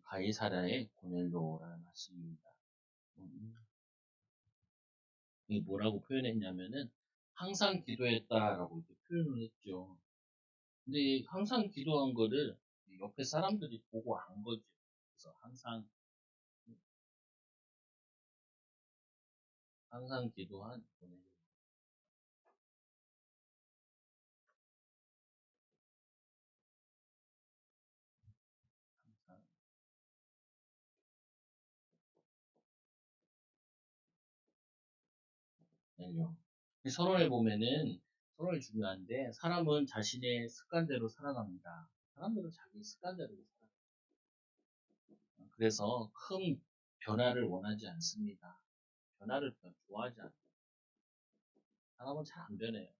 가이사랴의 고넬료라는 말씀입니다. 이 뭐라고 표현했냐면은 항상 기도했다라고 이렇게 표현을 했죠. 근데 항상 기도한 거를 옆에 사람들이 보고 안 거죠. 그래서 항상 기도한 고넬료. 항상 고넬료. 서론에 보면은 서론이 중요한데 사람은 자신의 습관대로 살아갑니다. 사람들은 자기 습관대로 살아갑니다. 그래서 큰 변화를 원하지 않습니다. 변화를 좋아하지 않아요. 사람은 잘 안 변해요.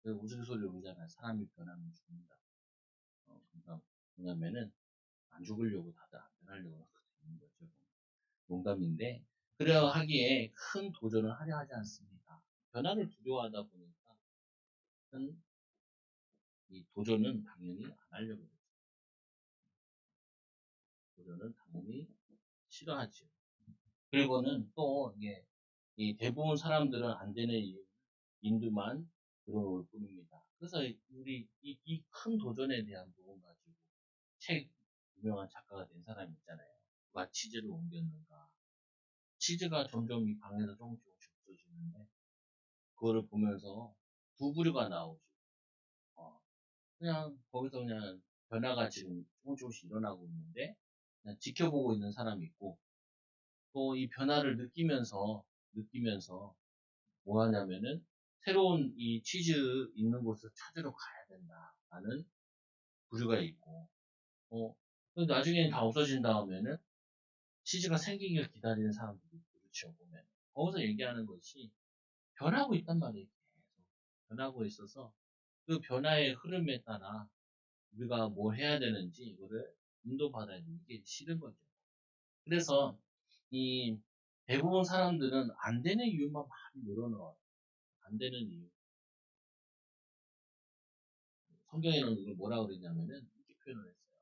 그래서 우스갯소리로 그러잖아요. 사람이 변하면 죽는다. 그러니까 뭐냐면은 안 죽으려고 다들 안 변하려고 하는 거죠. 농담인데 그래야 하기에 큰 도전을 하려 하지 않습니다. 변화를 두려워하다 보니까 큰 이 도전은 당연히 안 하려고 그러죠. 도전은 당연히 싫어하죠. 그리고는 또 이게 이 대부분 사람들은 안 되는 이유 인두만 들어올 뿐입니다. 그래서 우리 이 큰 도전에 대한 부분 가지고 책 유명한 작가가 된 사람이 있잖아요. 누가 치즈를 옮겼는가. 치즈가 점점 이 방에서 조금씩 없어지는데 그거를 보면서 두 부류가 나오죠. 어, 그냥 거기서 그냥 변화가 지금 조금씩 일어나고 있는데 그냥 지켜보고 있는 사람이 있고 또 이 변화를 느끼면서 뭐 하냐면은 새로운 이 치즈 있는 곳을 찾으러 가야 된다라는 부류가 있고 나중에는 다 없어진 다음에는 치즈가 생기길 기다리는 사람들이 있고 그렇죠 보면 거기서 얘기하는 것이 변하고 있단 말이에요. 계속 변하고 있어서 그 변화의 흐름에 따라 우리가 뭘 해야 되는지 이거를 인도받아야 되는 게 싫은 거죠. 그래서 이 대부분 사람들은 안 되는 이유만 많이 늘어나와요. 안 되는 이유. 성경에는 이걸 뭐라 그랬냐면은 이렇게 표현을 했어요.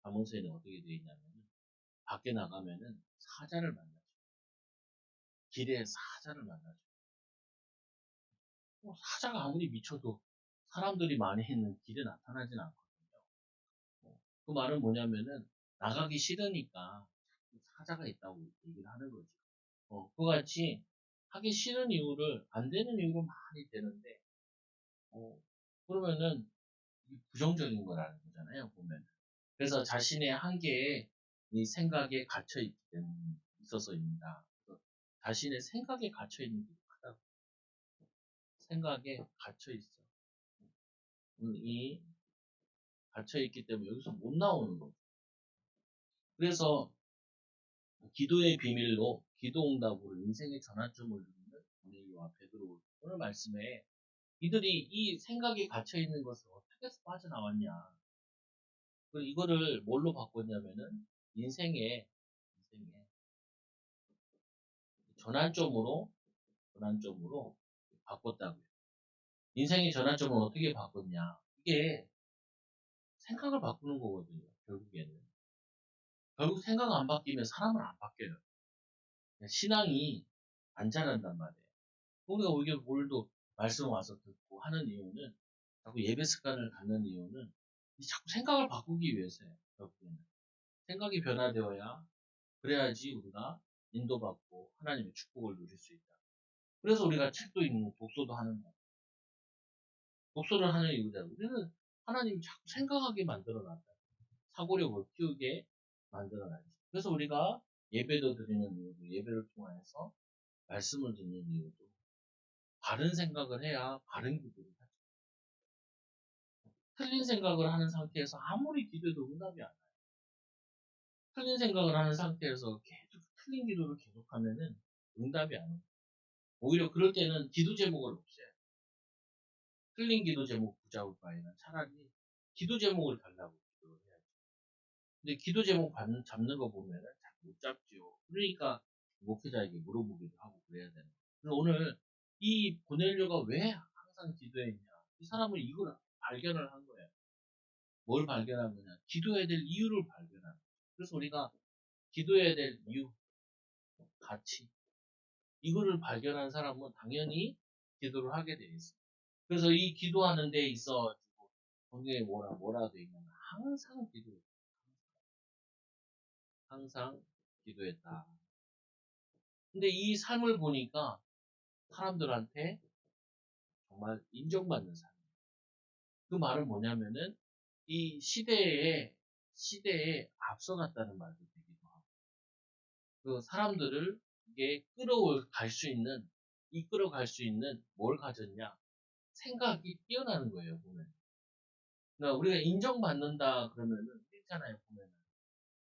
잠언서에는 어떻게 되어 있냐면은 밖에 나가면은 사자를 만나죠. 길에 사자를 만나죠. 사자가 아무리 미쳐도 사람들이 많이 있는 길에 나타나진 않거든요. 그 말은 뭐냐면은 나가기 싫으니까 사자가 있다고 얘기를 하는 거죠. 그와 같이 하기 싫은 이유를 안 되는 이유로 많이 되는데 그러면은 부정적인 거라는 거잖아요. 보면. 그래서 자신의 한계에 이 생각에 갇혀 있기 때문에 있어서입니다. 자신의 생각에 갇혀 있는 게 크다고. 생각에 갇혀 있어. 이 갇혀 있기 때문에 여기서 못 나오는 거죠. 그래서 기도의 비밀로 기도 응답으로 인생의 전환점을 누리는 고넬료와 베드로 오늘 말씀에 이들이 이 생각에 갇혀 있는 것을 어떻게 해서 빠져나왔냐. 이거를 뭘로 바꿨냐면은 인생의 전환점으로 바꿨다고요. 인생의 전환점을 어떻게 바꿨냐. 이게 생각을 바꾸는 거거든요. 결국에는. 결국 생각 안 바뀌면 사람은 안 바뀌어요. 신앙이 안 자란단 말이에요. 우리가 오히려 오늘도 말씀 와서 듣고 하는 이유는 자꾸 예배 습관을 갖는 이유는 자꾸 생각을 바꾸기 위해서예요. 결국에는. 생각이 변화되어야 그래야지 우리가 인도받고 하나님의 축복을 누릴 수 있다. 그래서 우리가 책도 읽고 독서도 하는 거예요. 독서를 하는 이유가 우리는 하나님이 자꾸 생각하게 만들어놨다. 사고력을 키우게 만들어놨죠. 그래서 우리가 예배도 드리는 이유도 예배를 통해서 말씀을 듣는 이유도 바른 생각을 해야 바른 기도를 하죠. 틀린 생각을 하는 상태에서 아무리 기도해도 응답이 안 와요. 틀린 생각을 하는 상태에서 계속 틀린 기도를 계속하면은 응답이 안 와요. 오히려 그럴 때는 기도 제목을 없애요. 틀린 기도 제목 붙잡을 바에는 차라리 기도 제목을 달라고 기도를 해야죠. 근데 기도 제목 잡는 거 보면은 잘 못 잡죠. 그러니까 목회자에게 물어보기도 하고 그래야 되는 거예요. 그래서 오늘 이 고넬료가 왜 항상 기도했냐? 이 사람은 이걸 발견을 한 거예요. 뭘 발견한 거냐? 기도해야 될 이유를 발견한 거예요. 그래서 우리가 기도해야 될 이유, 가치, 이거를 발견한 사람은 당연히 기도를 하게 돼 있어요. 그래서 이 기도하는 데 있어 성경에 뭐라 돼 있냐면 항상 기도했다. 항상 기도했다. 근데 이 삶을 보니까 사람들한테 정말 인정받는 삶. 그 말은 뭐냐면은 이 시대에 앞서갔다는 말도 되기도 하고, 그 사람들을 이게 이끌어갈 수 있는 뭘 가졌냐? 생각이 뛰어나는 거예요, 보면. 그러니까 우리가 인정받는다 그러면은, 있잖아요, 보면은.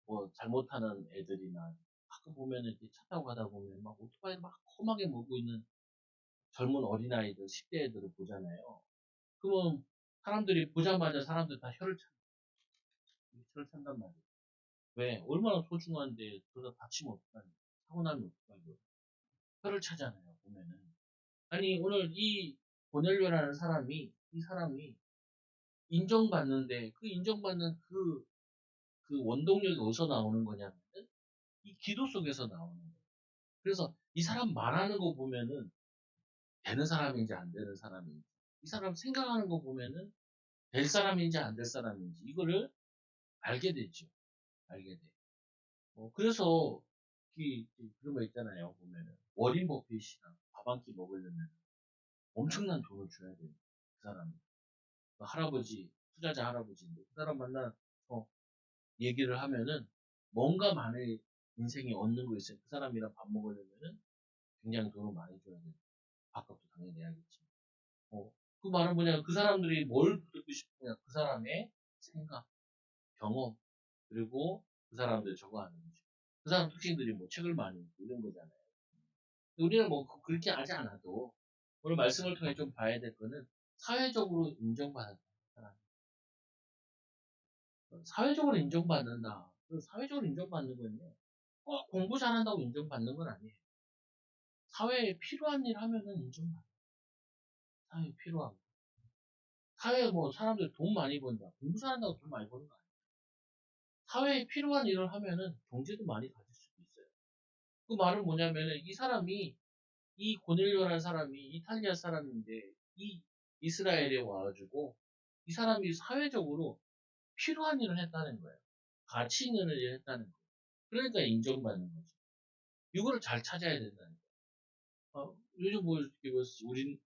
뭐, 잘못하는 애들이나, 가끔 보면은 이렇게 차 타고 가다 보면 막 오토바이 막 험하게 몰고 있는 젊은 어린아이들, 10대 애들을 보잖아요. 그러면 사람들이 보자마자 사람들 다 혀를 찬단 말이에요. 왜? 얼마나 소중한데 그러다 다치면 어떡하냐. 사고 나면 어떡하냐. 혀를 차잖아요, 보면은. 아니, 오늘 이 고넬료라는 이 사람이 인정받는데, 그 인정받는 그 원동력이 어디서 나오는 거냐면은, 이 기도 속에서 나오는 거예요. 그래서 이 사람 말하는 거 보면은, 되는 사람인지 안 되는 사람인지, 이 사람 생각하는 거 보면은, 될 사람인지 안 될 사람인지, 이거를 알게 되죠. 알게 돼. 그래서, 그런 거 있잖아요, 보면은. 워린 버핏이랑 밥 한 끼 먹으려면 엄청난 돈을 줘야 돼요. 그 사람이. 그 할아버지, 투자자 할아버지인데, 그 사람 만나, 어, 얘기를 하면은, 뭔가 만에 인생에 얻는 거 있어요. 그 사람이랑 밥 먹으려면은 굉장히 돈을 많이 줘야 돼요. 밥값도 당연히 내야겠지. 그 말은 뭐냐, 그 사람들이 뭘 듣고 싶으냐, 그 사람의 생각, 경험, 그리고 그 사람들 저거 하는 거죠. 그 사람 특징들이 뭐 책을 많이 읽고 이런 거잖아요. 우리는 뭐 그렇게 하지 않아도 오늘 말씀을 통해 좀 봐야 될 거는 사회적으로 인정받는 사람. 사회적으로 인정받는다. 그 사회적으로 인정받는 건요. 꼭 공부 잘한다고 인정받는 건 아니에요. 사회에 필요한 일 하면은 인정받아요. 사회에 필요한 거. 사회에 뭐 사람들 돈 많이 번다. 공부 잘한다고 돈 많이 버는 거 아니에요. 사회에 필요한 일을 하면은 경제도 많이 가질 수도 있어요. 그 말은 뭐냐면은 이 고넬료라는 사람이 이탈리아 사람인데 이 이스라엘에 와가지고 이 사람이 사회적으로 필요한 일을 했다는 거예요. 가치 있는 일을 했다는 거예요. 그러니까 인정받는 거죠. 이거를 잘 찾아야 된다는 거예요. 요즘 뭐,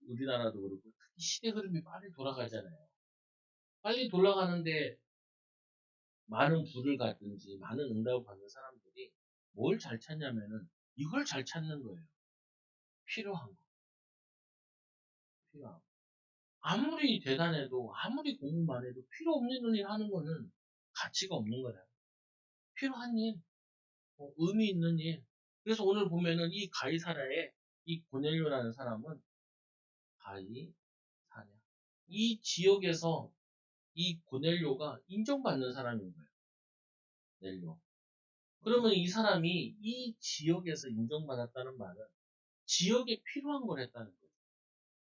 우리나라도 그렇고, 특히 시대 흐름이 빨리 돌아가잖아요. 빨리 돌아가는데, 많은 부를 갖든지, 많은 응답을 받는 사람들이 뭘 잘 찾냐면은, 이걸 잘 찾는 거예요. 필요한 거. 필요한 거. 아무리 대단해도, 아무리 공부만 해도, 필요 없는 일 하는 거는 가치가 없는 거예요. 필요한 일, 의미 있는 일. 그래서 오늘 보면은 이 가이사라의 이 고넬료라는 사람은 가이, 사냐. 이 지역에서 이 고넬료가 인정받는 사람인 거예요. 넬료. 그러면 이 사람이 이 지역에서 인정받았다는 말은 지역에 필요한 걸 했다는 거죠.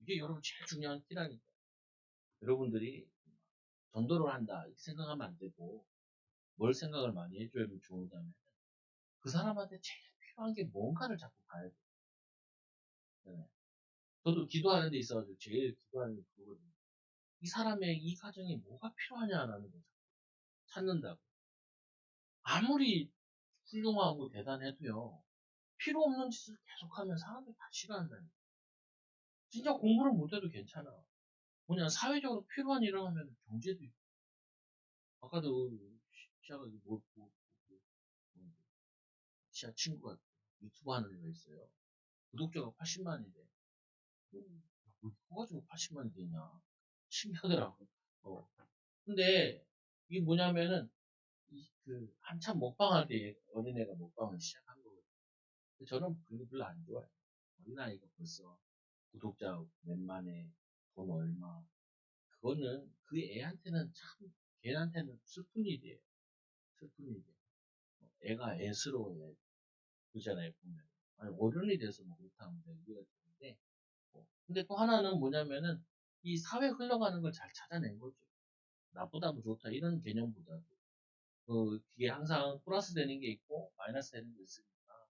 이게 여러분 제일 중요한 키라니까. 여러분들이 전도를 한다 이렇게 생각하면 안 되고 뭘 생각을 많이 해줘야 좋은다면 그 사람한테 제일 필요한 게 뭔가를 자꾸 봐야 돼요. 네. 저도 기도하는 데 있어서 제일 기도하는 게 그거거든요. 이 사람의 이 가정에 뭐가 필요하냐라는 거 찾는다고. 아무리 훌륭하고 대단해도요. 필요 없는 짓을 계속하면 사람들이 다 싫어한다니까. 진짜 공부를 못해도 괜찮아. 뭐냐, 사회적으로 필요한 일을 하면 경제도 있고. 아까도 시아가 시아 친구가 유튜브 하는 애가 있어요. 구독자가 80만이래. 뭐, 그거 가지고 80만이 되냐. 신기하더라고. 어. 근데, 이게 뭐냐면은, 한참 먹방할 때 어린애가 먹방을 시작한 거거든요. 근데 저는 그런 거 별로 안 좋아해요. 어린아이가 벌써 구독자 몇만에 돈 얼마. 그거는 그 애한테는 참, 걔한테는 슬픈 일이에요. 슬픈 일이에요. 애가 애스러워요. 그잖아요, 보면. 아니, 어른이 돼서 뭐 그렇다면 이해가 되는데. 근데 또 하나는 뭐냐면은, 이 사회 흘러가는 걸 잘 찾아낸 거죠. 나쁘다고 좋다, 이런 개념보다도. 그게 항상 플러스 되는 게 있고, 마이너스 되는 게 있으니까,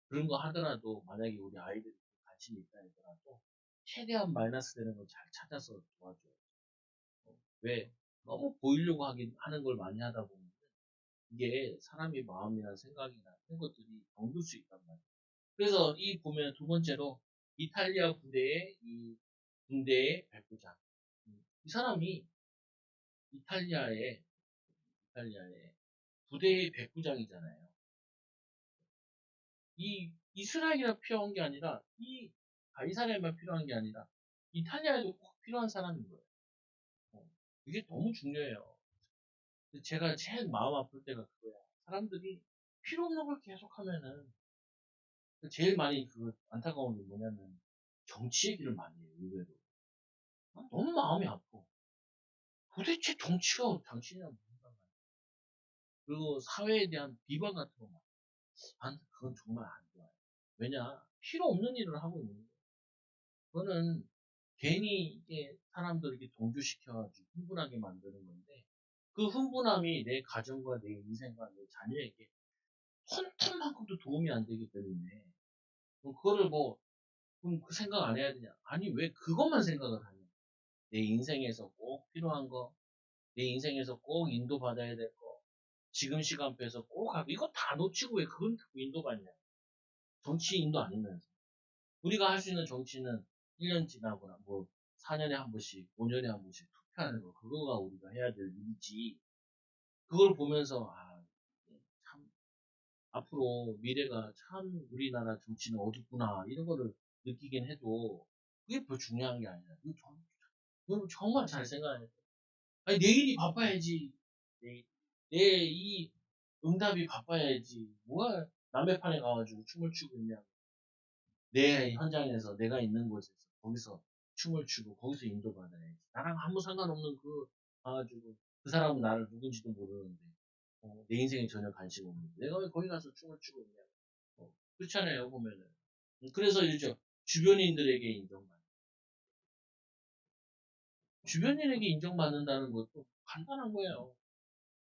그런 거 하더라도, 만약에 우리 아이들이 관심이 있다 하더라도, 최대한 마이너스 되는 걸 잘 찾아서 도와줘요. 왜? 너무 보이려고 하는 걸 많이 하다 보면, 이게 사람의 마음이나 생각이나 이런 것들이 병들 수 있단 말이에요. 그래서 이 보면 두 번째로, 이탈리아 부대의 이 군대의 백부장. 이 사람이 이탈리아의 부대의 백부장이잖아요. 이 이스라엘이라 필요한 게 아니라 이스라엘만 필요한 게 아니라 이탈리아에도 꼭 필요한 사람인 거예요. 이게 너무 중요해요. 제가 제일 마음 아플 때가 그거야. 사람들이 필요 없는 걸 계속하면은 제일 많이 그 안타까운 게 뭐냐면 정치 얘기를 많이 해요. 의외로 너무 마음이 아파. 도대체 정치가 당신이랑 무슨 상관이야? 그리고 사회에 대한 비방 같은 거 막. 그건 정말 안 좋아요. 왜냐 필요 없는 일을 하고 있는 거예요. 그거는 괜히 이게 사람들에게 동조시켜가지고 흥분하게 만드는 건데 그 흥분함이 내 가정과 내 인생과 내 자녀에게 손톱만큼도 도움이 안 되기 때문에 그거를 뭐 그럼 그 생각 안 해야 되냐? 아니 왜 그것만 생각을 하냐? 내 인생에서 꼭 필요한 거, 내 인생에서 꼭 인도받아야 될 거, 지금 시간표에서 꼭 하고 이거 다 놓치고 왜 그건 인도받냐? 정치 인도 아니면서 우리가 할 수 있는 정치는 1년 지나거나 뭐 4년에 한 번씩, 5년에 한 번씩 투표하는 거 그거가 우리가 해야 될 일이지. 그걸 보면서 참 앞으로 미래가 참 우리나라 정치는 어둡구나 이런 거를 느끼긴 해도 그게 별 중요한 게 아니라 여러분 정말 잘 생각해야 돼. 아니 내일이 바빠야지. 내 이 응답이 바빠야지. 뭐가 남의 판에 가가지고 춤을 추고 있냐. 내 현장에서 내가 있는 곳에서 거기서 춤을 추고 거기서 인도받아야지. 나랑 아무 상관없는 가가지고 그 사람은 나를 누군지도 모르는데 내 인생에 전혀 관심 없는데 내가 왜 거기 가서 춤을 추고 있냐. 그렇잖아요 보면은. 그래서 이제 주변인들에게 인정받는. 주변인에게 인정받는다는 것도 간단한 거예요.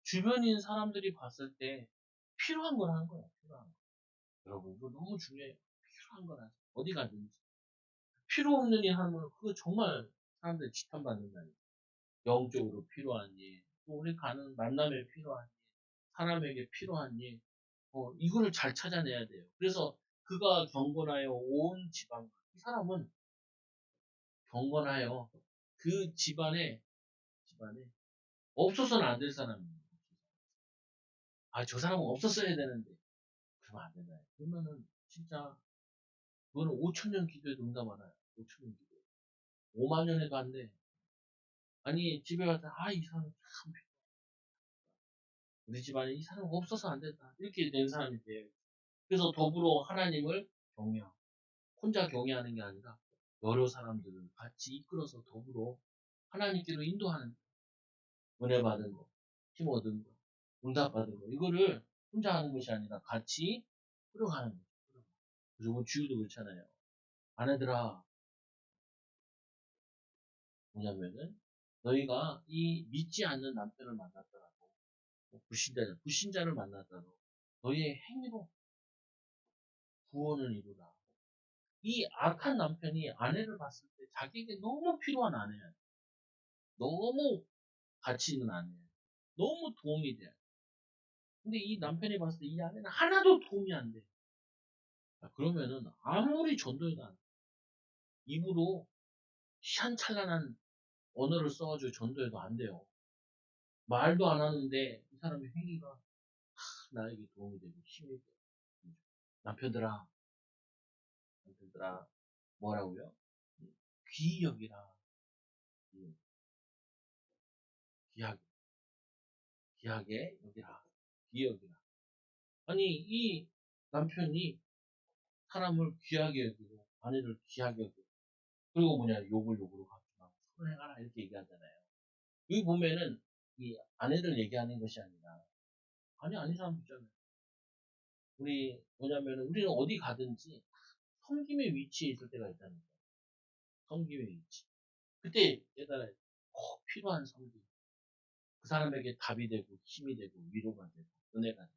주변인 사람들이 봤을 때 필요한 걸 한 거예요. 필요한 거. 여러분 이거 너무 중요해요. 필요한 걸 하세요. 어디 가든지. 필요 없는 일 하면 그거 정말 사람들이 지탄받는다니까. 영적으로 필요한 일, 또 우리 가는 만남에 필요한 일, 사람에게 필요한 일, 이거를 잘 찾아내야 돼요. 그래서 그가 경건하여 온 지방, 이 사람은 경건하여 그 집안에 없어서는 안 될 사람입니다. 저 사람은 없었어야 되는데, 그러면 안 된다. 그러면은 진짜, 그거는 5천 년 기도에도 응답 안 와요. 5천 년 기도. 5만 년에도 안 돼. 아니, 집에 가서, 이 사람 참, 우리 집안에 이 사람 없어서 안 된다. 이렇게 된 사람이 돼요. 그래서 더불어 하나님을 경외하고, 혼자 경외하는 게 아니라, 여러 사람들을 같이 이끌어서 더불어 하나님께로 인도하는, 은혜 받은 거, 힘 얻은 거, 응답 받은 거, 이거를 혼자 하는 것이 아니라 같이 끌어가는 거죠. 그래서 우리 주유도 그렇잖아요. 아내들아, 뭐냐면은, 너희가 이 믿지 않는 남편을 만났더라도, 불신자를 만났더라도, 너희의 행위로 구원을 이루라. 이 악한 남편이 아내를 봤을 때 자기에게 너무 필요한 아내야. 너무 가치 있는 아내야. 너무 도움이 돼. 근데 이 남편이 봤을 때 이 아내는 하나도 도움이 안 돼. 그러면은 아무리 전도해도 안 돼. 입으로 희한찬란한 언어를 써가지고 전도해도 안 돼요. 말도 안 하는데 이 사람의 행위가 나에게 도움이 되고 힘이 돼. 남편들아, 남편들아, 뭐라고요? 귀히 여기라. 음, 귀하게, 귀하게 여기라. 귀히 여기라. 아니, 이 남편이 사람을 귀하게 여기고, 아내를 귀하게 여기고, 그리고 뭐냐, 욕을 욕으로 갚지 말고, 선행하라, 이렇게 얘기하잖아요. 여기 보면은, 이 아내들 얘기하는 것이 아니라, 아닌 사람 있잖아요. 우리는 어디 가든지, 섬김의 위치에 있을 때가 있다는 거예요. 섬김의 위치. 그때, 얘들아, 꼭 필요한 섬김. 그 사람에게 답이 되고 힘이 되고 위로가 되고 은혜가 되고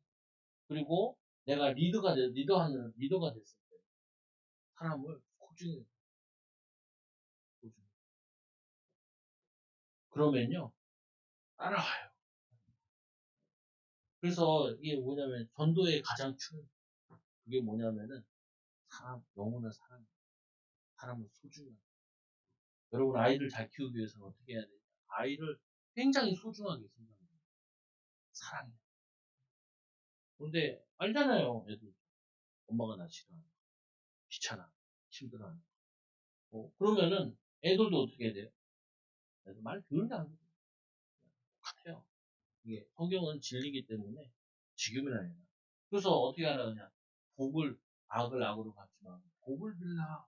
그리고 내가 리더가 됐을 때 사람을 소중히 소중히 그러면요 따라와요. 그래서 이게 뭐냐면 전도의 가장 그게 뭐냐면은 영혼을 사람을 소중히 여러분 아이를 잘 키우기 위해서는 어떻게 해야 되냐 아이를 굉장히 소중하게 생각해요. 사랑해. 근데 알잖아요 애들 엄마가 나 싫어하는 거 귀찮아 힘들어하는 거 그러면은 애들도 어떻게 해야 돼요? 애들 말 들으면 안 돼요. 똑같아요. 이게 성경은 진리기 때문에 지금이나 해라. 그래서 어떻게 하느냐 악을 악으로 갚지만 복을 빌라.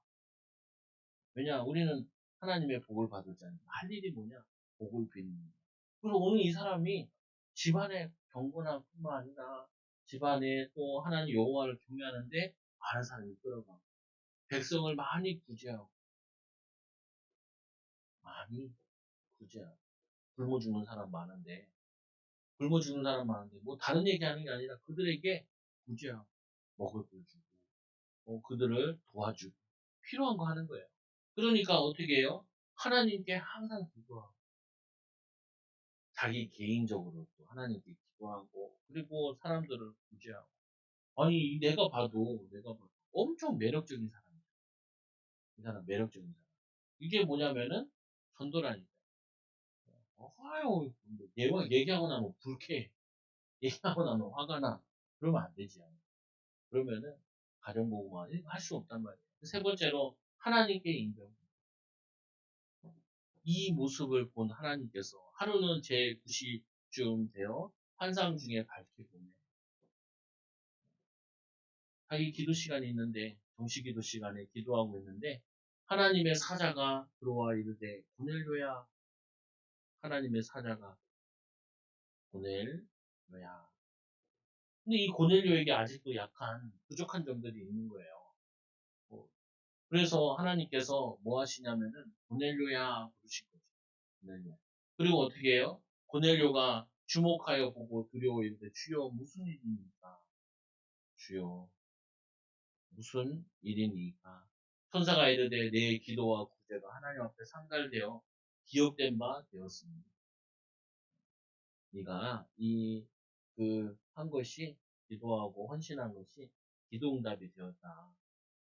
왜냐 우리는 하나님의 복을 받을 자는 할 일이 뭐냐 복을 비는 거예요. 그래서 오늘 이 사람이 집안의 경건함 뿐만 아니라 집안에 또 하나님 여호와를 경외하는데 많은 사람이 끌어가 백성을 많이 구제하고 굶어 죽는 사람 많은데 뭐 다른 얘기하는 게 아니라 그들에게 구제하고 먹을 걸 주고 그들을 도와주고 필요한 거 하는 거예요. 그러니까 어떻게 해요? 하나님께 항상 기도하고 자기 개인적으로 또 하나님께 기도하고 그리고 사람들을 구제하고 아니 내가 봐도 엄청 매력적인 사람이에요. 이 사람 매력적인 사람. 이게 뭐냐면은 전도라니까. 아유 얘기하고 나면 불쾌해. 얘기하고 나면 화가 나. 그러면 안 되지. 그러면은 가정보고만 할 수 없단 말이에요. 세 번째로 하나님께 인정. 이 모습을 본 하나님께서 하루는 제 9시쯤 되어 환상 중에 밝히고 자기 기도 시간이 있는데 정시 기도 시간에 기도하고 있는데 하나님의 사자가 들어와 이르되 고넬료야 하나님의 사자가 고넬료야 근데 이 고넬료에게 아직도 약한 부족한 점들이 있는 거예요. 뭐, 그래서 하나님께서 뭐 하시냐면은 고넬료야 부르신 거죠. 고넬료. 그리고 어떻게 해요? 고넬료가 주목하여 보고 두려워 이르되 주여 무슨 일입니까? 주여 무슨 일이니까 천사가 이르되 내 기도와 구제가 하나님 앞에 상달되어 기억된 바 되었습니다. 네가 한 것이 기도하고 헌신한 것이 기도응답이 되었다.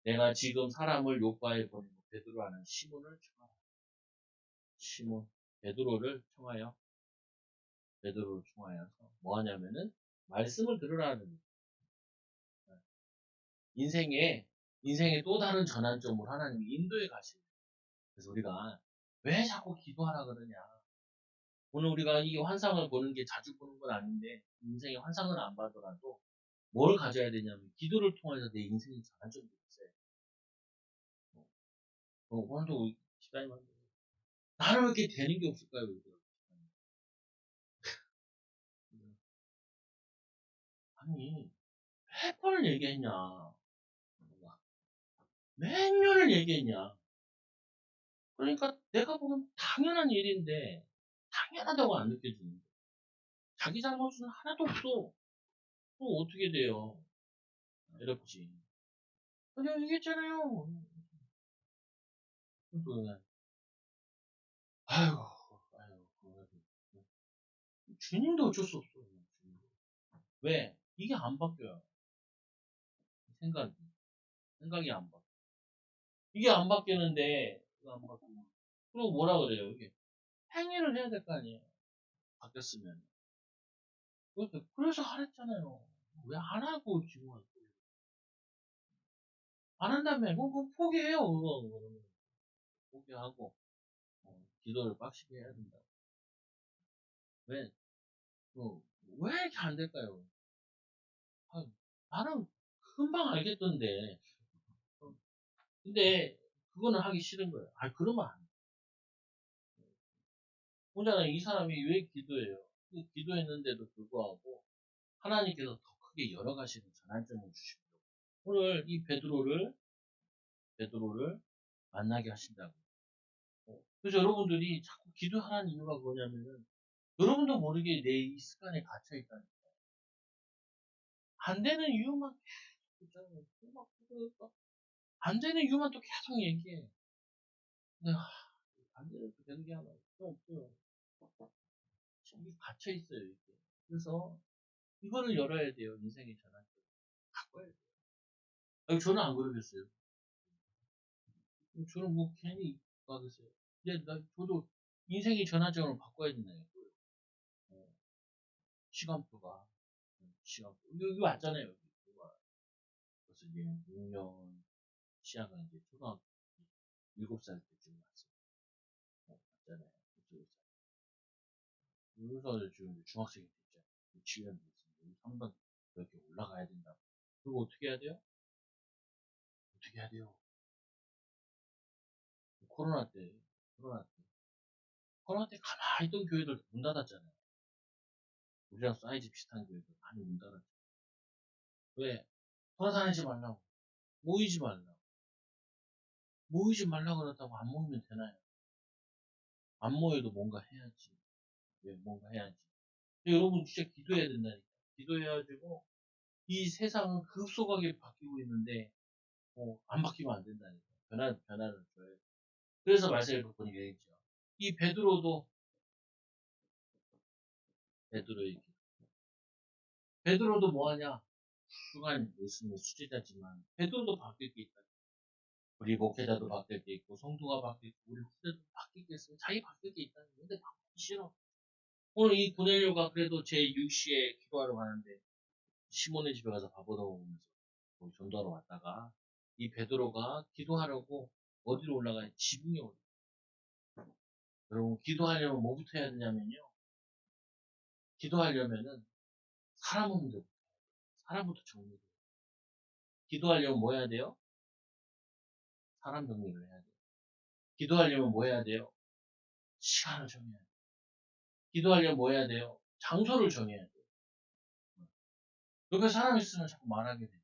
내가 지금 사람을 요바에 보내고 베드로라는 시몬을 청하라. 시몬 베드로를 청하여서 뭐 하냐면은 말씀을 들으라는 거예요. 인생의 또 다른 전환점으로 하나님이 인도에 가시는 거예요. 그래서 우리가 왜 자꾸 기도하라 그러냐. 오늘 우리가 이 환상을 보는 게 자주 보는 건 아닌데 인생의 환상을 안 봐더라도 뭘 가져야 되냐면 기도를 통해서 내 인생의 전환점이 있어요. 오늘도 시간이 많은데 나는 왜 이렇게 되는 게 없을까요? 아니 몇 번을 얘기했냐. 몇 년을 얘기했냐. 그러니까 내가 보면 당연한 일인데 당연하다고 안 느껴지는 거야. 자기 잘못은 하나도 없어. 또 어떻게 돼요? 어렵지. 그냥 얘기했잖아요. 그, 아유, 주님도 어쩔 수 없어. 주님도. 왜? 이게 안 바뀌어요. 생각이. 생각이 안 바뀌어. 이게 안 바뀌는데, 이거 안 바뀌면. 그리고 뭐라 그래요, 이게. 행위를 해야 될 거 아니에요. 바뀌었으면. 그래서 하랬잖아요. 왜 안 하고 지금 하고. 안 한다며. 그거 포기해요, 그러면. 포기하고, 기도를 빡시게 해야 된다. 왜? 어, 왜 이렇게 안 될까요? 아, 나는 금방 알겠던데. 어, 근데 그거는 하기 싫은 거예요. 그러면 안 돼. 보잖아요. 이 사람이 왜 기도해요? 기도했는데도 불구하고 하나님께서 더 크게 열어가시는 전환점을 주시고 오늘 이 베드로를 만나게 하신다고. 그래서 여러분들이 자꾸 기도하는 이유가 뭐냐면은 여러분도 모르게 내 이 습관에 갇혀 있다니까. 안 되는 이유만 계속 있잖아요. 막 그러니까 안 되는 이유만 또 계속 얘기해. 근데 안 되는 또 되는 게 하나 없어요. 지금 갇혀 있어요, 이게. 그래서 이거를 열어야 돼요. 인생의 전환점. 바꿔야 돼요. 아니, 저는 안 그러겠어요. 저는 뭐 괜히 가겠어요. 근데 저도 인생의 전환점을 바꿔야 된다니까요. 어, 시간표가. 시간표. 여기 왔잖아요. 여기. 그래서 이제 6년 시작은 이제 초등학교 7살 때쯤 왔어요. 왔잖아요. 여기서 지금 중학생이 됐잖아요. 유치원 됐으면 한번 이렇게 올라가야 된다. 그리고 어떻게 해야 돼요? 어떻게 해야 돼요? 코로나 때, 코로나 때. 코로나 때 가만히 있던 교회들 문 닫았잖아요. 우리랑 사이즈 비슷한 교회들 많이 문 닫았죠. 왜? 돌아다니지 말라고. 모이지 말라고. 모이지 말라고 그랬다고 안 모이면 되나요? 안 모여도 뭔가 해야지. 왜? 뭔가 해야지. 근데 여러분 진짜 기도해야 된다니까. 기도해가지고 이 세상은 급속하게 바뀌고 있는데 안 바뀌면 안 된다니까. 변화를 줘야 돼. 그래서 말씀을 보니까 얘기죠. 이 베드로 얘기. 베드로도 뭐하냐? 훌륭한 예수님의 수제자지만 베드로도 바뀔 게 있다. 우리 목회자도 바뀔 게 있고 성도가 바뀔 게 있고 우리 후대도 바뀔 게 있으면 자기 바뀔 게 있다는 건데 바꾸기 싫어. 오늘 이 고넬료가 그래도 제 6시에 기도하러 가는데 시몬의 집에 가서 밥 얻어먹으면서 거기 전도하러 왔다가 이 베드로가 기도하려고 어디로 올라가요? 지붕에 올라가요. 여러분 기도하려면 뭐부터 해야 되냐면요. 기도하려면은 사람 없는 데부터 사람부터 정리해야 돼요. 기도하려면 뭐 해야 돼요? 사람 정리를 해야 돼요. 기도하려면 뭐 해야 돼요? 시간을 정해야 돼요. 기도하려면 뭐 해야 돼요? 장소를 정해야 돼요. 옆에 사람 있으면 자꾸 말하게 되죠.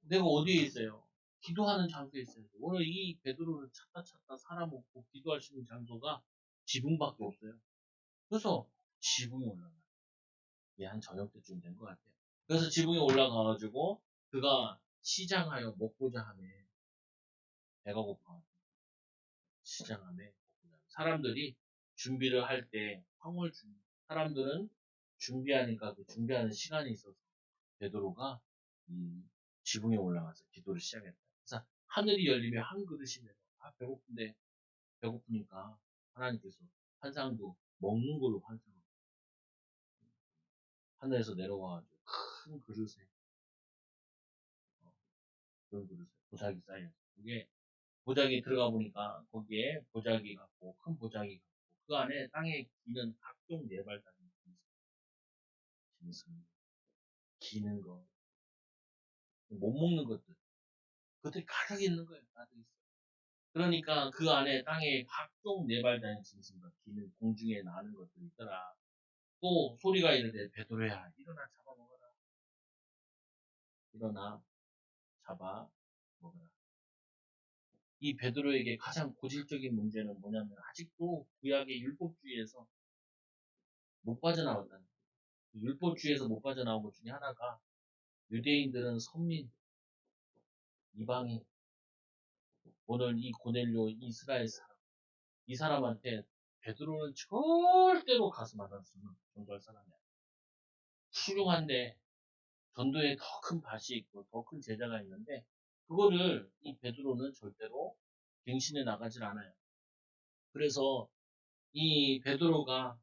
내가 어디에 있어요? 기도하는 장소에 있어요. 오늘 이 베드로를 찾다 사람 없고 기도할 수 있는 장소가 지붕밖에 없어요. 그래서 지붕에 올라가요. 이게 한 저녁 때쯤 된 것 같아요. 그래서 지붕에 올라가가지고 그가 시장하여 먹고자 하며 배가 고파 시장하며 먹고자 하며 사람들이 준비를 할 때 황홀 준비 사람들은 준비하니까 그 준비하는 시간이 있어서 베드로가 이 지붕에 올라가서 기도를 시작했다. 그래서 하늘이 열리며 한 그릇이 내려 배고픈데 배고프니까 하나님께서 환상도 먹는 걸로 환상을 하늘에서 내려와가지고 큰 그릇에 그런 그릇에 보자기 쌓여 그게 보자기 들어가 보니까 거기에 보자기 같고 큰 보자기 같고 그 안에 땅에 기는 각종 네발 달린 짐승 기는 거 못 먹는 것들 그것들이 가득 있는 거예요. 가득 있어. 그러니까 그 안에 땅에 각종 네발 달린 짐승과 기는 공중에 나는 것들이 있더라. 또 소리가 이르되 베드로야 일어나 잡아먹어라. 일어나 잡아먹어라. 이 베드로에게 가장 고질적인 문제는 뭐냐면 아직도 구약의 율법주의에서 못 빠져나왔다는 거예요. 율법주의에서 못 빠져나온 것 중에 하나가 유대인들은 선민, 이방인, 오늘 이 고넬료 이스라엘 사람, 이 사람한테 베드로는 절대로 가슴 안 았으면 전도할 사람이 아니야. 훌륭한데 전도에 더 큰 밭이 있고 더 큰 제자가 있는데 그거를 이 베드로는 절대로 갱신해 나가질 않아요. 그래서 이 베드로가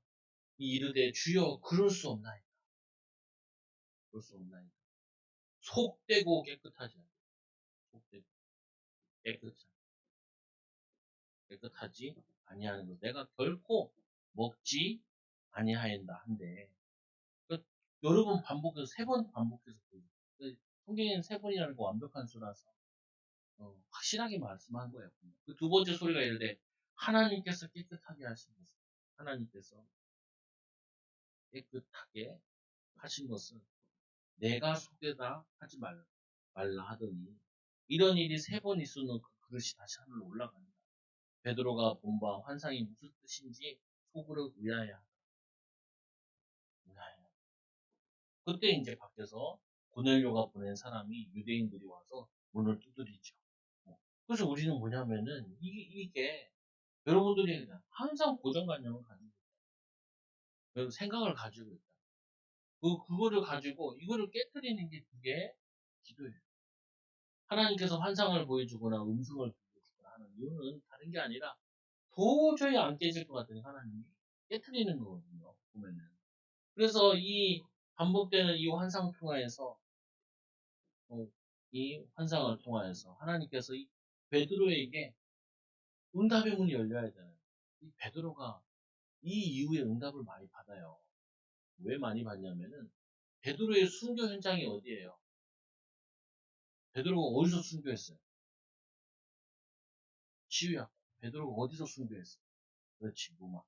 이 이르되 주여 그럴 수 없나이다. 그럴 수 없나이다. 속되고 깨끗하지 않다. 속되고 깨끗하지 아니하는 것. 내가 결코 먹지 아니하였다 한데 그 여러 번 반복해서 3번 반복해서 보여요. 성경에는 3번이라는 거 완벽한 수라서 확실하게 말씀한 거예요. 그 두 번째 소리가 이르되 하나님께서 깨끗하게 하신 것은 하나님께서 깨끗하게 하신 것은 내가 속되다 하지 말라 하더니 이런 일이 3번 있으면 그 그릇이 다시 하늘로 올라갑니다. 베드로가 본 바 환상이 무슨 뜻인지 속으로 의아해하다. 의아해. 그때 이제 밖에서 고넬료가 보낸 사람이 유대인들이 와서 문을 두드리죠. 그래서 우리는 뭐냐면은 이게 여러분들이 항상 고정관념을 가지고 있다. 생각을 가지고 있다. 그거를 가지고 이거를 깨뜨리는 게 그게 기도예요. 하나님께서 환상을 보여주거나 음성을 보여주거나 하는 이유는 다른 게 아니라 도저히 안 깨질 것 같으니 하나님이 깨뜨리는 거거든요. 보면은. 그래서 이 반복되는 이 환상 통화에서 이 환상을 통하여서 하나님께서 이 베드로에게 응답의 문이 열려야 되잖아요. 이 베드로가 이 이후에 응답을 많이 받아요. 왜 많이 받냐면은 베드로의 순교 현장이 어디예요? 베드로가 어디서 순교했어요? 치유야. 베드로가 어디서 순교했어? 그렇지, 로마.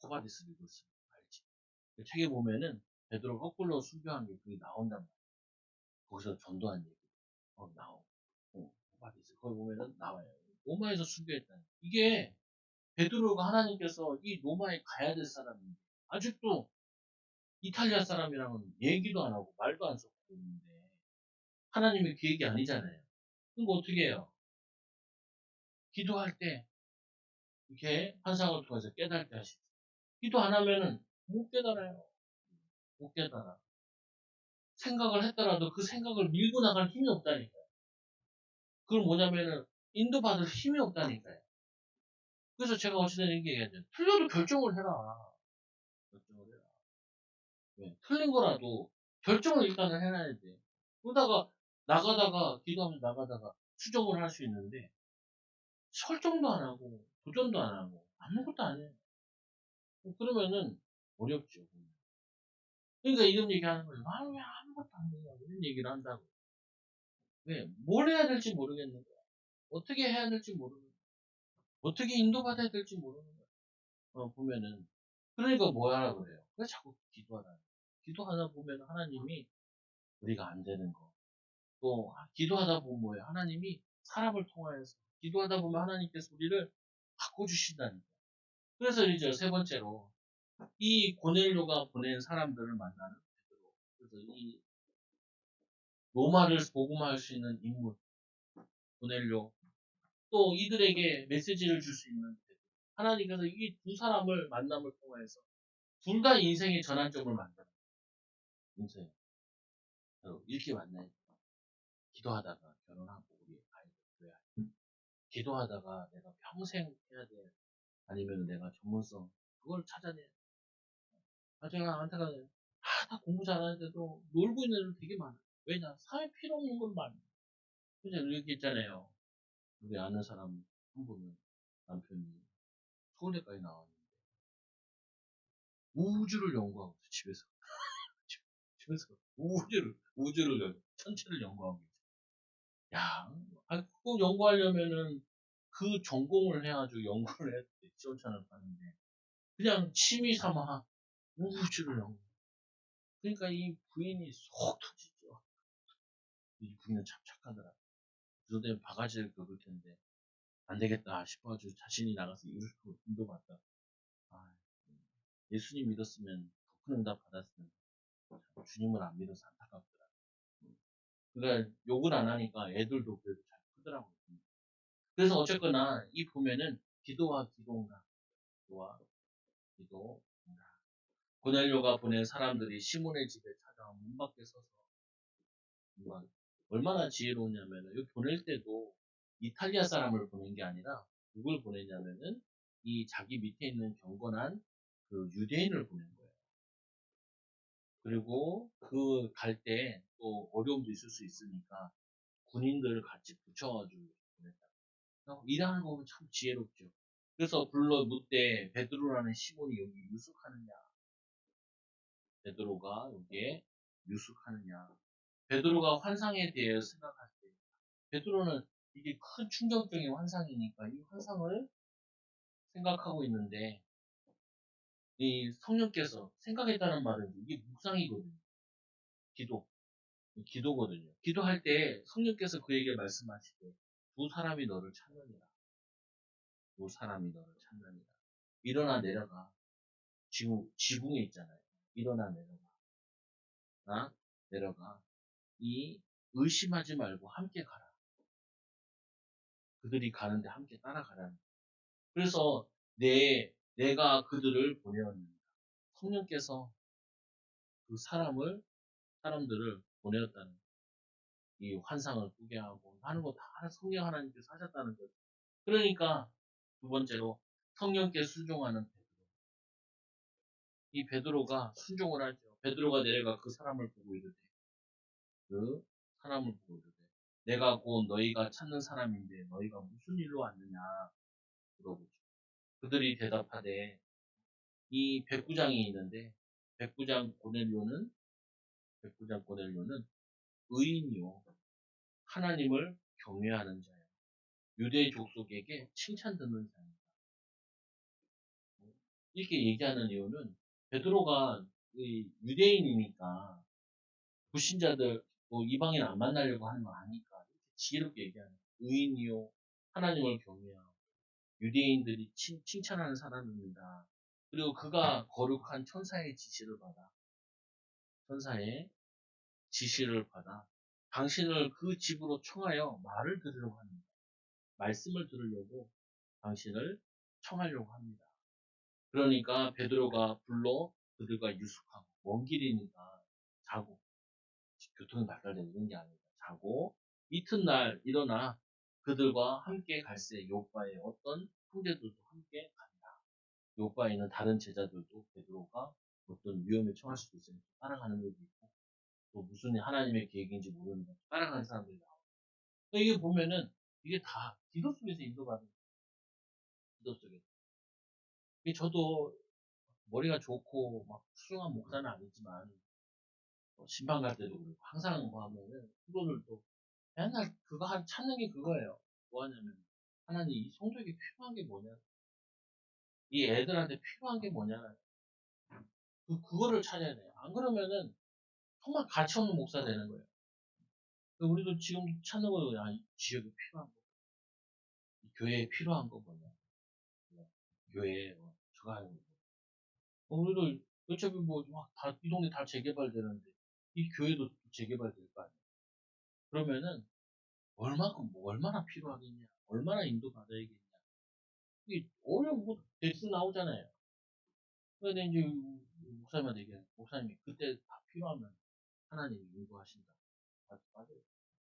코바디스 리더스 알지? 그 책에 보면은 베드로가 거꾸로 순교한 게 그게 나온단 말이야. 거기서 전도한 얘기. 나오고. 코바디스. 거기 보면은 나와요. 로마에서 순교했다는. 이게 베드로가 하나님께서 이 로마에 가야 될 사람인데 아직도 이탈리아 사람이랑은 얘기도 안 하고 말도 안 섞고 있는데 하나님의 계획이 아니잖아요. 그럼 어떻게 해요? 기도할 때 이렇게 환상을 통해서 깨닫게 하시죠. 기도 안 하면은 못 깨달아요. 못 깨달아. 생각을 했더라도 그 생각을 밀고 나갈 힘이 없다니까요. 그건 뭐냐면은 인도받을 힘이 없다니까요. 그래서 제가 어찌된 얘기 얘기하죠. 틀려도 결정을 해라. 결정을 해라. 네, 틀린 거라도 결정을 일단은 해놔야 돼. 그러다가 나가다가 기도하면 나가다가 수정을 할 수 있는데 설정도 안 하고 도전도 안 하고 아무것도 안 해. 그러면은 어렵죠. 그러니까 이런 얘기하는 거예요. 아, 왜 아무것도 안 해? 이런 얘기를 한다고. 왜? 뭘 해야 될지 모르겠는 거야. 어떻게 해야 될지 모르는 거야. 어떻게 인도받아야 될지 모르는 거야. 보면은 그러니까 뭐 하라 그래요. 왜 자꾸 기도하라. 기도하다 보면 하나님이 우리가 안 되는 거. 또 기도하다 보면 뭐예요? 하나님이 사람을 통하여서 기도하다 보면 하나님께서 우리를 바꿔주신다는 거예요. 그래서 이제 세 번째로 이 고넬료가 보낸 사람들을 만나는 베드로. 그래서 이 로마를 복음화할 수 있는 인물 고넬료 또 이들에게 메시지를 줄 수 있는 베드로. 하나님께서 이 두 사람을 만남을 통해서 둘 다 인생의 전환점을 만들어요. 인생 이렇게 만나요. 기도하다가 결혼하고 우리 아이들 교회 기도하다가 내가 평생 해야 돼. 아니면 내가 전문성 그걸 찾아내. 제가 안타까워요. 다 공부 잘하는데도 놀고 있는 애들 되게 많아. 왜냐? 사회 필요 없는 건 많아. 근데 이렇게 있잖아요. 우리 아는 사람 한 분은 남편이 서울대까지 나왔는데 우주를 연구하고 있어, 집에서. 집에서 천체를 연구하고 있어. 야, 그거 연구하려면은 그 전공을 해가지고 연구를 해야 돼. 지원천을 받는데. 그냥 취미 삼아 우주를 연구. 그러니까 이 부인이 속 터지죠. 이 부인은 참 착하더라. 그러다 바가지를 긁을 텐데 안 되겠다 싶어가지고 자신이 나가서 이루고 인도받다. 아, 예수님 믿었으면 더 큰 응답 받았으면 주님을 안 믿어서 안타깝더라. 그러니까 욕을 안 하니까 애들도 그래도 잘 크더라고요. 그래서 어쨌거나 이 보면은 기도와 기도인가 기도와 기도인가 고넬료가 보낸 사람들이 시몬의 집에 찾아와 문 밖에 서서 얼마나 지혜로우냐면은 여기 보낼 때도 이탈리아 사람을 보낸 게 아니라 누굴 보냈냐면은 이 자기 밑에 있는 경건한 그 유대인을 보낸 거예요. 그리고 그 갈 때 또 어려움도 있을 수 있으니까 군인들을 같이 붙여가지고 보냈다. 일하는 거 보면 참 지혜롭죠. 그래서 불러 묻되 베드로라는 시몬이 여기 유숙하느냐? 베드로가 여기에 유숙하느냐? 베드로가 환상에 대해 생각할 때 베드로는 이게 큰 충격적인 환상이니까 이 환상을 생각하고 있는데 이 성령께서 생각했다는 말은 이게 묵상이거든요. 기도. 기도거든요. 기도할 때 성령께서 그에게 말씀하시되 두 사람이 너를 찾느니라. 두 사람이 너를 찾느니라. 일어나 내려가. 지붕에 있잖아요. 일어나 내려가. 이 의심하지 말고 함께 가라. 그들이 가는데 함께 따라가라는 거예요. 그래서 내가 그들을 보내었는다. 성령께서 그 사람들을 보내었다는 거예요. 이 환상을 꾸게 하고 하는 거 다 성령 하나님께서 하셨다는 거예요. 그러니까 두 번째로 성령께 순종하는 베드로. 이 베드로가 순종을 하죠. 베드로가 내려가 그 사람을 보고 이르되 그 사람을 보고 이르되 내가 곧 너희가 찾는 사람인데 너희가 무슨 일로 왔느냐 물어보죠. 그들이 대답하되 이 백부장이 있는데 백부장 고넬료는 의인이요 하나님을 경외하는 자요 유대 족속에게 칭찬 듣는 자입니다. 이렇게 얘기하는 이유는 베드로가 유대인이니까 불신자들 이방인 안 만나려고 하는 거 아니까 이렇게 지혜롭게 얘기하는 거예요. 의인이요 하나님을 경외하고 유대인들이 칭찬하는 사람입니다. 그리고 그가 거룩한 천사의 지시를 받아 당신을 그 집으로 청하여 말을 들으려고 합니다. 말씀을 들으려고 당신을 청하려고 합니다. 그러니까 베드로가 불러 그들과 유숙하고 먼 길이니까 자고 교통이 발달되는 게 아니라 자고 이튿날 일어나 그들과 함께 갈새 요바의 어떤 형제들도 함께 간다. 요바에 있는 다른 제자들도 베드로가 어떤 위험에 처할 수도 있으니까 따라가는 것도 있고 또 무슨 하나님의 계획인지 모르니까 따라가는 사람들이 나와요. 이게 보면은 이게 다 기도 속에서 인도받은 기도 속에서. 저도 머리가 좋고 막 훌륭한 목사는 아니지만 심판 갈 때도 그렇고 항상 뭐 하면은 후보들도 맨날 찾는 게 그거예요. 뭐 하냐면 하나님 이 성도에게 필요한 게 뭐냐 이 애들한테 필요한 게 뭐냐 그거를 찾아야 돼요. 안 그러면은 정말 가치 없는 목사 되는 거예요. 우리도 지금 찾는 거예요. 이 지역에 필요한 거 이 교회에 필요한 거 뭐냐 교회에 저거 하는 거 우리도 어차피 이 동네 다 재개발되는데 이 교회도 재개발될 거 아니에요. 그러면은 얼마나 필요하겠냐, 얼마나 인도받아야겠냐. 이게 어려운 거 대충 나오잖아요. 근데 이제 목사님한테 얘기해요. 목사님이 그때 다 필요하면 하나님이 인도하신다. 맞아요.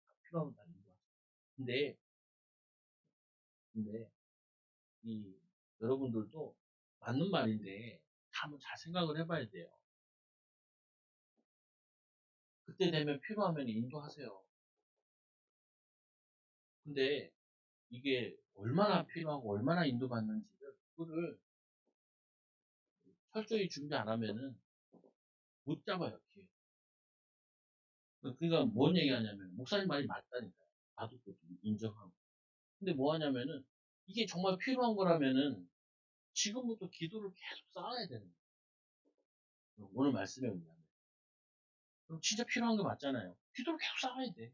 다 필요하면 다 인도하신다. 근데 이 여러분들도 맞는 말인데 한번 잘 생각을 해봐야 돼요. 그때 되면 필요하면 인도하세요. 근데 이게 얼마나 필요하고 얼마나 인도받는지를 그거를 철저히 준비 안 하면은 못 잡아요. 기회. 그러니까 뭔 얘기하냐면 목사님 말이 맞다니까요. 나도 그것도 인정하고. 근데 뭐 하냐면은 이게 정말 필요한 거라면은 지금부터 기도를 계속 쌓아야 되는 거예요. 오늘 말씀에 의하면. 그럼 진짜 필요한 게 맞잖아요. 기도를 계속 쌓아야 돼.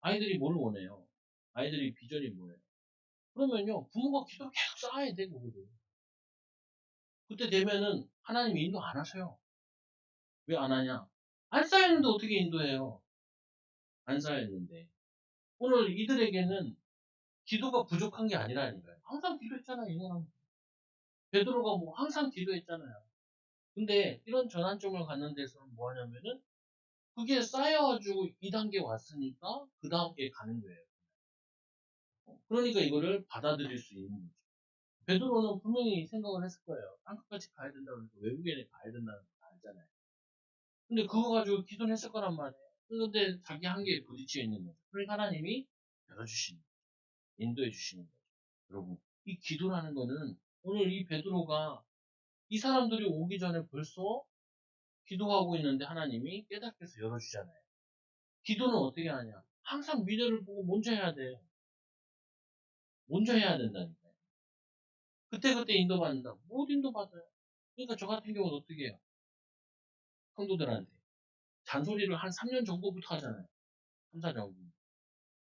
아이들이 뭘 원해요? 아이들이 비전이 뭐예요? 그러면요 부모가 기도를 계속 쌓아야 돼 그거를. 그때 되면은 하나님이 인도 안 하셔요. 왜 안 하냐? 안 쌓였는데 어떻게 인도해요? 안 쌓였는데. 오늘 이들에게는 기도가 부족한 게 아니라니까요. 항상 기도했잖아요, 이 사람. 베드로가 항상 기도했잖아요. 근데 이런 전환점을 갖는 데서는 뭐 하냐면은 그게 쌓여가지고 이 단계 왔으니까 그 다음 게 가는 거예요. 그러니까 이거를 받아들일 수 있는 거죠. 베드로는 분명히 생각을 했을 거예요. 땅끝까지 가야 된다고 해서 외국에 가야 된다는 거 알잖아요. 근데 그거 가지고 기도는 했을 거란 말이에요. 그런데 자기 한계에 부딪혀 있는 거죠. 그러니까 하나님이 열어주시는 거죠. 인도해 주시는 거죠. 여러분, 이 기도라는 거는 오늘 이 베드로가 이 사람들이 오기 전에 벌써 기도하고 있는데 하나님이 깨닫게 해서 열어주잖아요. 기도는 어떻게 하냐? 항상 미래를 보고 먼저 해야 돼. 먼저 해야 된다니까요. 그때그때 인도받는다. 못 인도받아요. 그러니까 저 같은 경우는 어떻게 해요? 성도들한테. 잔소리를 한 3년 정도부터 하잖아요. 3, 4년.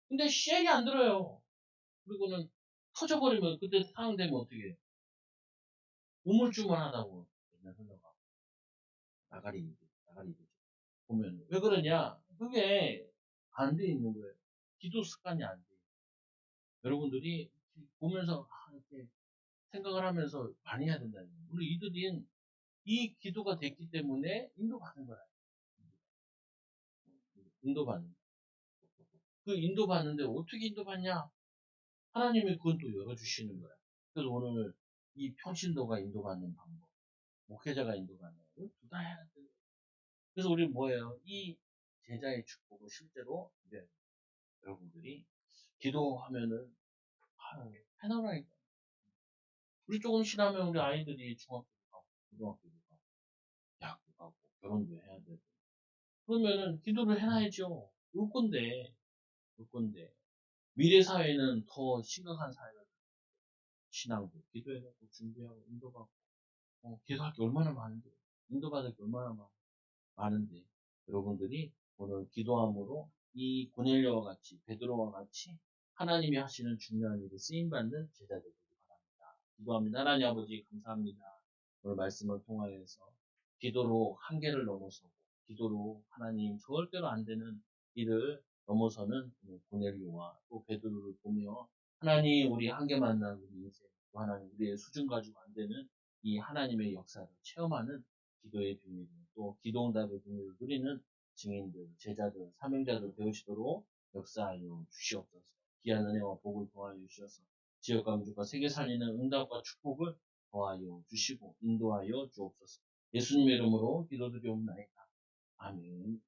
근데 시행이 안 들어요. 그리고는 터져버리면 그때 상황되면 어떻게 해요? 우물쭈물 하다고 맨날 흘러가고, 나가리 되죠. 보면. 왜 그러냐? 그게 안 돼 있는 거예요. 기도 습관이 안 돼. 여러분들이 보면서, 이렇게 생각을 하면서 많이 해야 된다는 거예요. 우리 이들인 이 기도가 됐기 때문에 인도받는 거야. 인도받는 거야. 그 인도받는데 어떻게 인도받냐? 하나님이 그건 또 열어주시는 거야. 그래서 오늘 이 평신도가 인도받는 방법, 목회자가 인도받는 거, 둘 다 해야 돼. 그래서 우리 뭐예요? 이 제자의 축복을 실제로 이제 여러분들이 기도하면은 해놓으라니까. 우리 조금 지나면 우리 아이들이 중학교도 가고, 고등학교도 가고, 대학도 가고, 결혼도 해야 되고. 그러면은 기도를 해놔야죠. 올 건데. 미래 사회는 더 심각한 사회가 돼. 신앙도 기도해갖고 준비하고 인도받고 기도할 게 얼마나 많은데 인도받을 게 얼마나 많은데 여러분들이 오늘 기도함으로 이 고넬료와 같이 베드로와 같이 하나님이 하시는 중요한 일에 쓰임받는 제자 되기를 바랍니다. 기도합니다. 하나님 아버지 감사합니다. 오늘 말씀을 통하여서 기도로 한계를 넘어서고 기도로 하나님 절대로 안 되는 일을 넘어서는 고넬료와 또 베드로를 보며 하나님 우리 한계 만난 우리 인생 또 하나님 우리의 수준 가지고 안 되는 이 하나님의 역사를 체험하는 기도의 비밀 또 기도응답의 비밀을 누리는 증인들, 제자들, 사명자들 되우시도록 역사하여 주시옵소서. 귀한 은혜와 복을 더하여 주셔서 지역과 민족과 세계 살리는 응답과 축복을 더하여 주시고 인도하여 주옵소서. 예수님의 이름으로 기도드리옵나이다. 아멘.